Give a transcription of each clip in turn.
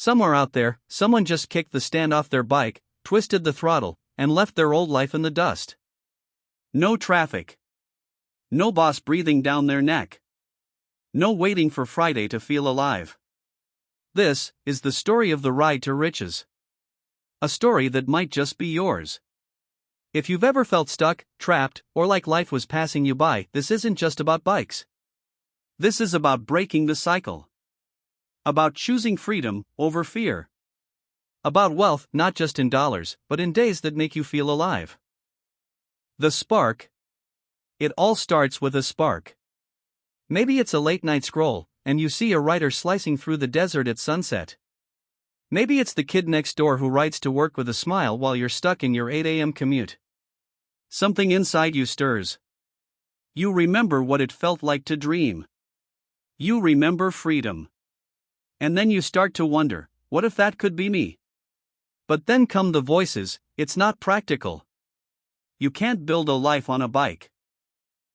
Somewhere out there, someone just kicked the stand off their bike, twisted the throttle, and left their old life in the dust. No traffic. No boss breathing down their neck. No waiting for Friday to feel alive. This is the story of the ride to riches. A story that might just be yours. If you've ever felt stuck, trapped, or like life was passing you by, this isn't just about bikes. This is about breaking the cycle. About choosing freedom over fear. About wealth not just in dollars, but in days that make you feel alive. The spark. It all starts with a spark. Maybe it's a late night scroll, and you see a rider slicing through the desert at sunset. Maybe it's the kid next door who rides to work with a smile while you're stuck in your 8 a.m. commute. Something inside you stirs. You remember what it felt like to dream. You remember freedom. And then you start to wonder, what if that could be me? But then come the voices, it's not practical. You can't build a life on a bike.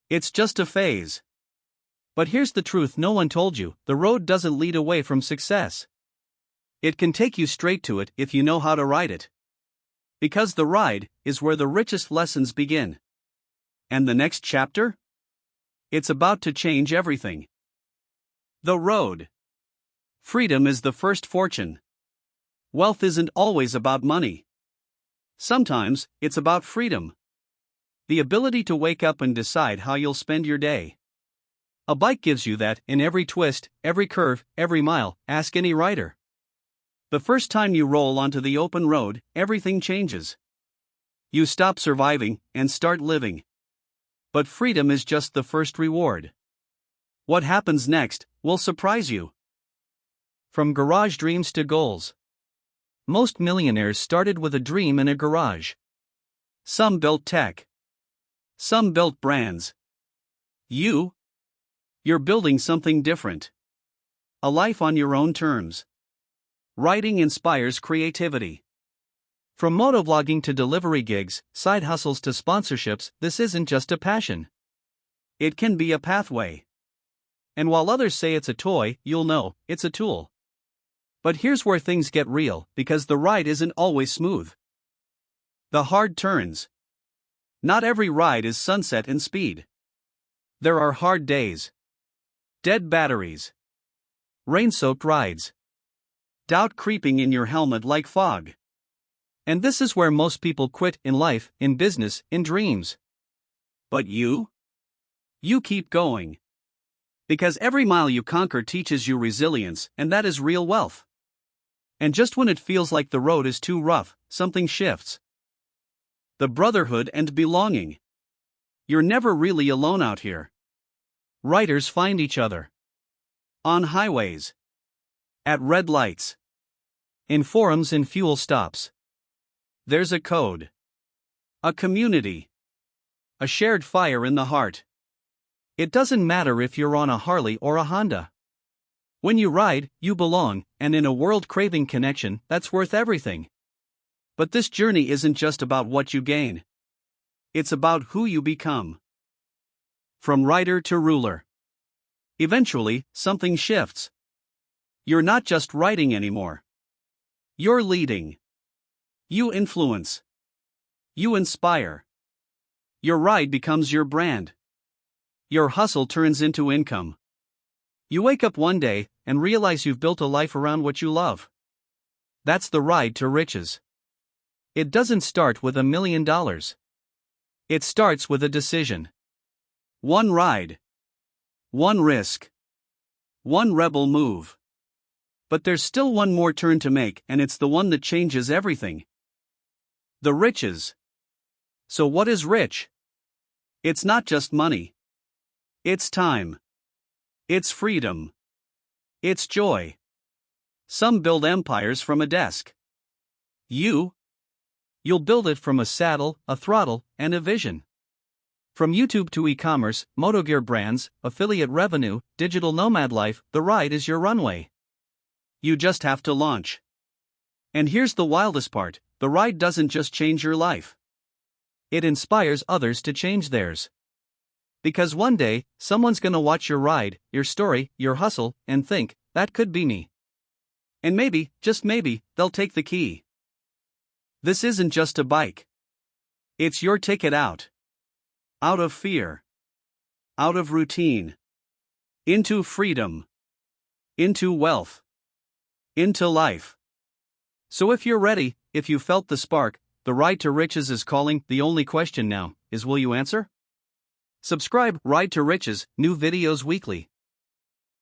It's just a phase. But here's the truth no one told you, the road doesn't lead away from success. It can take you straight to it if you know how to ride it. Because the ride is where the richest lessons begin. And the next chapter? It's about to change everything. The road. Freedom is the first fortune. Wealth isn't always about money. Sometimes, it's about freedom. The ability to wake up and decide how you'll spend your day. A bike gives you that in every twist, every curve, every mile, ask any rider. The first time you roll onto the open road, everything changes. You stop surviving and start living. But freedom is just the first reward. What happens next will surprise you. From garage dreams to goals. Most millionaires started with a dream in a garage. Some built tech. Some built brands. You're building something different. A life on your own terms. Writing inspires creativity. From motovlogging to delivery gigs, side hustles to sponsorships, this isn't just a passion. It can be a pathway. And while others say it's a toy, you'll know, it's a tool. But here's where things get real, because the ride isn't always smooth. The hard turns. Not every ride is sunset and speed. There are hard days. Dead batteries. Rain-soaked rides. Doubt creeping in your helmet like fog. And this is where most people quit in life, in business, in dreams. But you? You keep going. Because every mile you conquer teaches you resilience, and that is real wealth. And just when it feels like the road is too rough, something shifts. The brotherhood and belonging. You're never really alone out here. Riders find each other. On highways. At red lights. In forums and fuel stops. There's a code. A community. A shared fire in the heart. It doesn't matter if you're on a Harley or a Honda. When you ride, you belong, and in a world craving connection, that's worth everything. But this journey isn't just about what you gain. It's about who you become. From rider to ruler. Eventually, something shifts. You're not just riding anymore. You're leading. You influence. You inspire. Your ride becomes your brand. Your hustle turns into income. You wake up one day and realize you've built a life around what you love. That's the ride to riches. It doesn't start with $1 million. It starts with a decision. One ride. One risk. One rebel move. But there's still one more turn to make, and it's the one that changes everything. The riches. So what is rich? It's not just money. It's time. It's freedom. It's joy. Some build empires from a desk. You'll build it from a saddle, a throttle, and a vision. From YouTube to e-commerce, motogear brands, affiliate revenue, digital nomad life, the ride is your runway. You just have to launch. And here's the wildest part, the ride doesn't just change your life. It inspires others to change theirs. Because one day, someone's gonna watch your ride, your story, your hustle, and think, that could be me. And maybe, just maybe, they'll take the key. This isn't just a bike. It's your ticket out. Out of fear. Out of routine. Into freedom. Into wealth. Into life. So if you're ready, if you felt the spark, the ride to riches is calling, the only question now is, will you answer? Subscribe, Ride to Riches, new videos weekly.